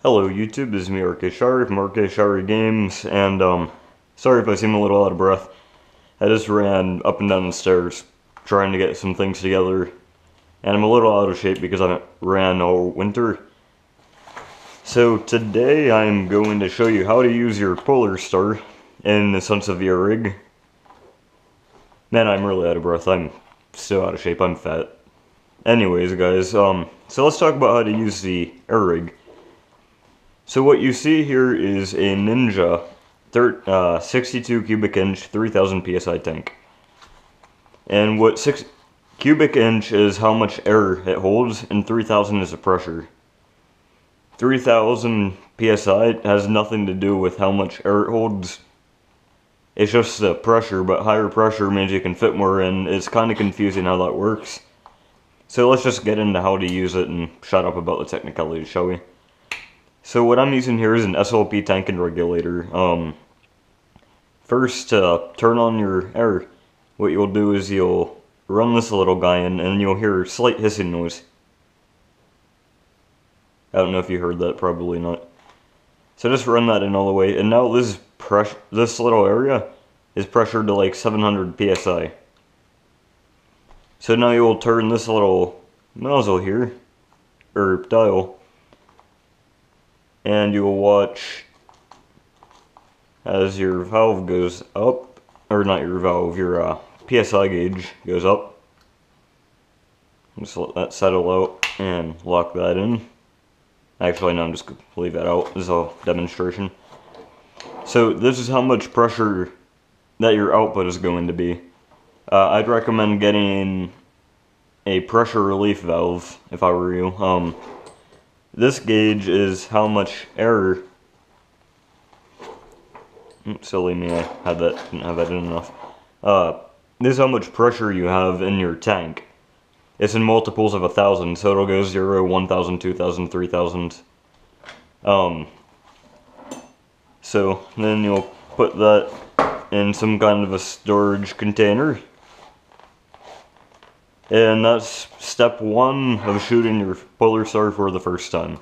Hello YouTube, this is me, Shari from Shari Games, and sorry if I seem a little out of breath. I just ran up and down the stairs trying to get some things together, and I'm a little out of shape because I ran all winter. So today I'm going to show you how to use your Polarstar in the Sansevieria rig. Man, I'm really out of breath. I'm still out of shape. I'm fat. Anyways, guys, so let's talk about how to use the air rig. So what you see here is a Ninja 62 cubic inch 3000 psi tank. And what 6 cubic inch is how much air it holds, and 3000 is the pressure. 3000 psi has nothing to do with how much air it holds. It's just the pressure, but higher pressure means you can fit more in. It's kind of confusing how that works. So let's just get into how to use it and shut up about the technicalities, shall we? So what I'm using here is an SLP tank and regulator. First, to turn on your air, what you'll do is you'll run this little guy in, and you'll hear a slight hissing noise. I don't know if you heard that, probably not. So just run that in all the way, and now this little area is pressured to like 700 psi. So now you'll turn this little nozzle here, or dial, and you'll watch as your valve goes up, or not your valve, your PSI gauge goes up. Just let that settle out and lock that in. Actually, no, I'm just going to leave that out. This is a demonstration. So this is how much pressure that your output is going to be. I'd recommend getting a pressure relief valve if I were you. This gauge is how much air. Silly me, didn't have that in enough. This is how much pressure you have in your tank. It's in multiples of 1,000, so it'll go 0, 1,000, 2,000, 3,000. So then you'll put that in some kind of a storage container. And that's step 1 of shooting your Polarstar for the first time.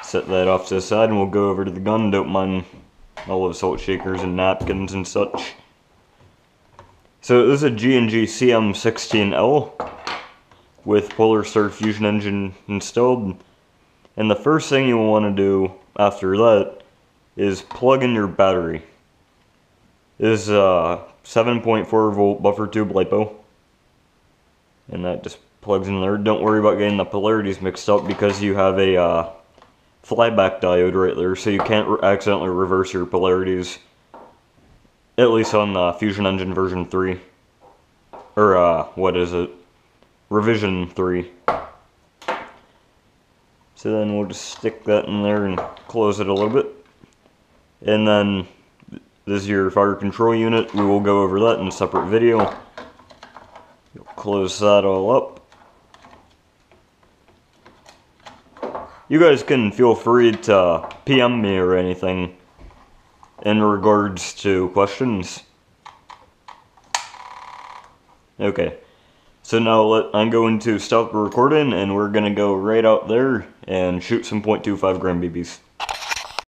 Set that off to the side and we'll go over to the gun. Don't mind all the salt shakers and napkins and such. So this is a G&G CM16L with Polarstar fusion engine installed. And the first thing you'll want to do after that is plug in your battery. This is a 7.4 volt buffer tube LiPo. And that just plugs in there. Don't worry about getting the polarities mixed up because you have a flyback diode right there, so you can't accidentally reverse your polarities. At least on the Fusion Engine version 3. Or, what is it? Revision 3. So then we'll just stick that in there and close it a little bit. And then, this is your fire control unit. We will go over that in a separate video. You'll close that all up. You guys can feel free to PM me or anything in regards to questions. Okay, so now I'm going to stop the recording and we're going to go right out there and shoot some .25 gram BBs.